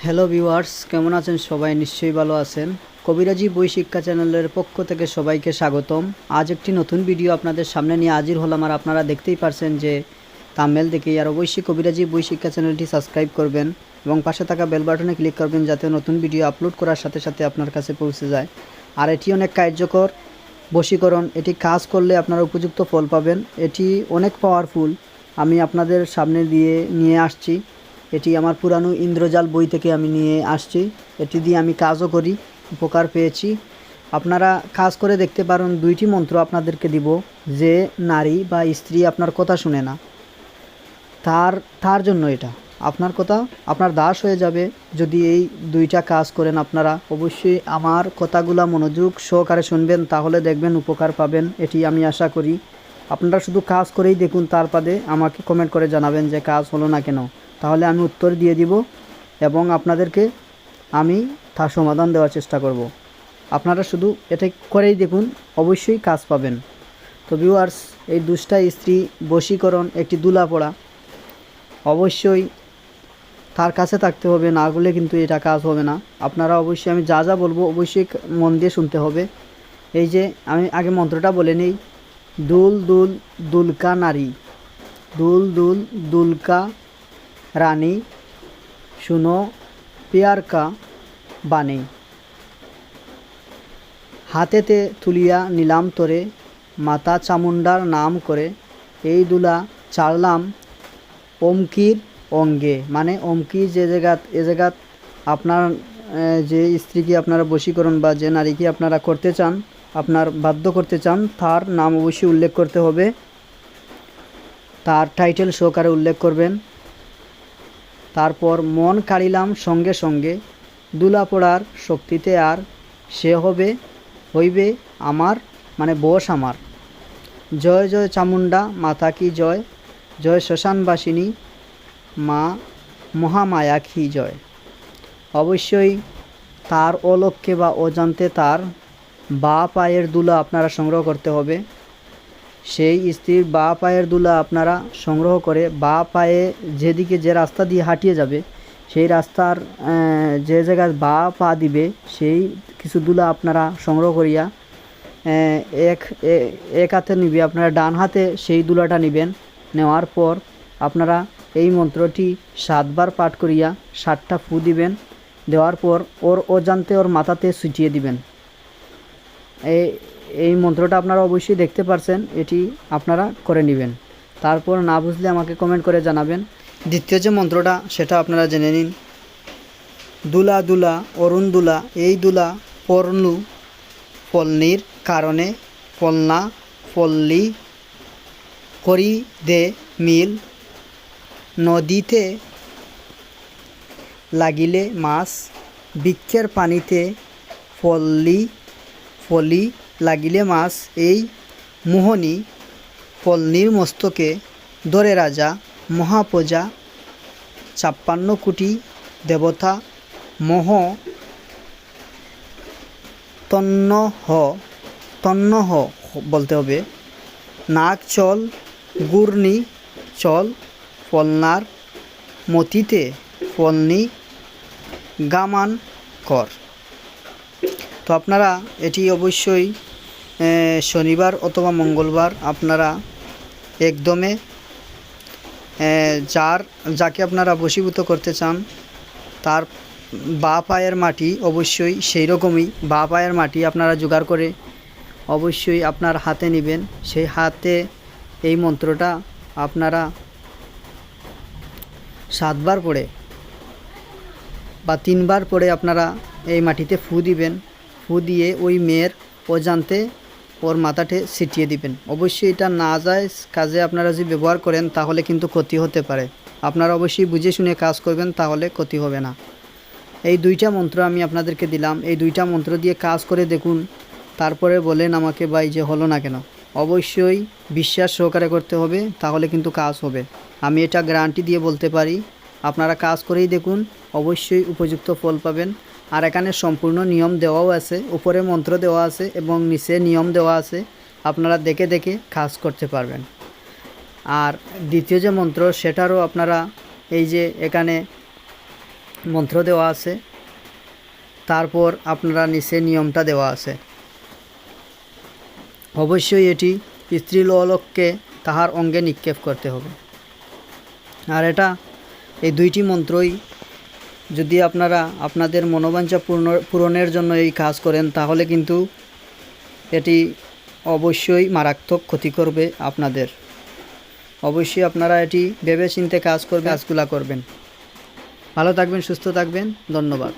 Hello viewers, কেমন আছেন সবাই? নিশ্চয়ই ভালো আছেন। কবিরাজি বই শিক্ষা চ্যানেলের পক্ষ থেকে সবাইকে স্বাগতম। আজ একটি নতুন ভিডিও আপনাদের সামনে নিয়ে হাজির হলাম। আর আপনারা দেখতেই পারছেন যে থাম্বনেল দেখেই। আর অবশ্যই কবিরাজি বই শিক্ষা চ্যানেলটি সাবস্ক্রাইব করবেন এবং পাশে থাকা বেল বাটনে ক্লিক করবেন, যাতে নতুন ভিডিও আপলোড করার সাথে সাথে আপনার কাছে পৌঁছে যায়। আর এটি অনেক কার্যকর বশীকরণ। এটি কাজ করলে আপনারা উপযুক্ত ফল পাবেন। এটি অনেক পাওয়ারফুল। আমি আপনাদের সামনে নিয়ে আসছি। এটি আমার পুরানো ইন্দ্রজাল বই থেকে আমি নিয়ে আসছি। এটি দিয়ে আমি কাজও করি, উপকার পেয়েছি। আপনারা কাজ করে দেখতে পারেন। দুইটি মন্ত্র আপনাদেরকে দিব। যে নারী বা স্ত্রী আপনার কথা শুনে না, তার জন্য এটা। আপনার কথা আপনার দাস হয়ে যাবে যদি এই দুইটা কাজ করেন। আপনারা অবশ্যই আমার কথাগুলো মনোযোগ সহকারে শুনবেন, তাহলে দেখবেন উপকার পাবেন। এটি আমি আশা করি। আপনারা শুধু কাজ করেই দেখুন, তারপরে আমাকে কমেন্ট করে জানাবেন যে কাজ হলো না কেন। তাহলে আমি উত্তর দিয়ে দিব এবং আপনাদেরকে আমি তার সমাধান দেওয়ার চেষ্টা করব। আপনারা শুধু এটা করেই দেখুন, অবশ্যই কাজ পাবেন। তো ভিউয়ার্স, এই দুষ্টা স্ত্রী বশীকরণ একটি দুলা পড়া। অবশ্যই তার কাছে থাকতে হবে, না হলে কিন্তু এটা কাজ হবে না। আপনারা অবশ্যই আমি যা যা বলবো অবশ্যই মন দিয়ে শুনতে হবে। এই যে আমি আগে মন্ত্রটা বলে নিই। দুল দুল দুলকা নারী, দুল দুল দুলকা রানী, শুনো পেয়ার কা বাণী। হাতেতে তুলিয়া নিলাম তোরে, মাতা চামুন্ডার নাম করে। এই দুলা চাড়লাম অমকির অঙ্গে। মানে অমকি যে জায়গাত আপনার যে স্ত্রীকে আপনারা বশীকরণ বা যে নারীকে আপনারা করতে চান, আপনার বাধ্য করতে চান, তার নাম অবশ্যই উল্লেখ করতে হবে। তার টাইটেল সহকারে উল্লেখ করবেন। তারপর মন কাড়িলাম সঙ্গে সঙ্গে, দুলা পড়ার শক্তিতে আর সে হইবে আমার, মানে বশ আমার। জয় জয় চামুন্ডা মাতা কি জয়, জয় শ্মশানবাসিনী মা মহামায়া কি জয়। অবশ্যই তার অলক্ষ্যে বা অজান্তে তার বা পায়ের দুলা আপনারা সংগ্রহ করতে হবে। সেই স্ত্রীর বা পায়ের দুলা আপনারা সংগ্রহ করে বা পায়ে যেদিকে যে রাস্তা দিয়ে হাঁটিয়ে যাবে, সেই রাস্তার যে জায়গায় বা পা দিবে, সেই কিছু দুলা আপনারা সংগ্রহ করিয়া এক হাতে নিবে। আপনারা ডান হাতে সেই দুলাটা নেবেন। নেওয়ার পর আপনারা এই মন্ত্রটি 7 বার পাঠ করিয়া 7টা ফু দিবেন। দেওয়ার পর ওর অজান্তে ওর মাথাতে ছিটিয়ে দিবেন। এই মন্ত্রটা আপনারা অবশ্যই দেখতে পারছেন। এটি আপনারা করে নেবেন। তারপর না বুঝলে আমাকে কমেন্ট করে জানাবেন। দ্বিতীয় যে মন্ত্রটা সেটা আপনারা জেনে নিন। দুলা দুলা অরুণ দুলা, এই দুলা পর্ণু ফলনির কারণে ফলনা ফল্লি করি দে মিল। নদীতে লাগিলে মাছ, বৃক্ষের পানিতে ফলি লাগিলে মাছ। এই মোহনী ফলনির মস্তকে ধরে রাজা মহাপ্রজা 56 কোটি দেবতা মোহ তন্নহ বলতে হবে। নাক চল গুর্নি চল, ফলনার মতিতে ফলনি গামান কর। তো আপনারা এটি অবশ্যই শনিবার অথবা মঙ্গলবার আপনারা একদমে যাকে আপনারা বশীভূত করতে চান, তার বা পায়ের মাটি অবশ্যই সেই রকমই বা পায়ের মাটি আপনারা জোগাড় করে অবশ্যই আপনার হাতে নেবেন। সেই হাতে এই মন্ত্রটা আপনারা 7 বার পড়ে বা 3 বার পড়ে আপনারা এই মাটিতে ফু দিবেন। ফু দিয়ে ওই মেয়ের অজান্তে ওর মাথাতে ছিটিয়ে দিবেন। অবশ্যই এটা না যায় কাজে আপনারা যদি ব্যবহার করেন, তাহলে কিন্তু ক্ষতি হতে পারে। আপনারা অবশ্যই বুঝে শুনে কাজ করবেন, তাহলে ক্ষতি হবে না। এই 2টা মন্ত্র আমি আপনাদেরকে দিলাম। এই 2টা মন্ত্র দিয়ে কাজ করে দেখুন, তারপরে বলেন আমাকে ভাই যে হলো না কেন। অবশ্যই বিশ্বাস সহকারে করতে হবে, তাহলে কিন্তু কাজ হবে। আমি এটা গ্যারান্টি দিয়ে বলতে পারি। আপনারা কাজ করেই দেখুন, অবশ্যই উপযুক্ত ফল পাবেন। আর এখানে সম্পূর্ণ নিয়ম দেওয়াও আছে, উপরে মন্ত্র দেওয়া আছে এবং নিচে নিয়ম দেওয়া আছে। আপনারা দেখে দেখে কাজ করতে পারবেন। আর দ্বিতীয় যে মন্ত্র সেটারও আপনারা এই যে এখানে মন্ত্র দেওয়া আছে, তারপর আপনারা নিচে নিয়মটা দেওয়া আছে। অবশ্যই এটি স্ত্রীলোককে তাহার অঙ্গে নিক্ষেপ করতে হবে। আর এই 2টি মন্ত্রই যদি আপনারা আপনাদের মনোবাঞ্ছা পূরণের জন্য এই কাজ করেন, তাহলে কিন্তু এটি অবশ্যই মারাত্মক ক্ষতি করবে আপনাদের। অবশ্যই আপনারা এটি ভেবেচিন্তে কাজগুলা করবেন। ভালো থাকবেন, সুস্থ থাকবেন। ধন্যবাদ।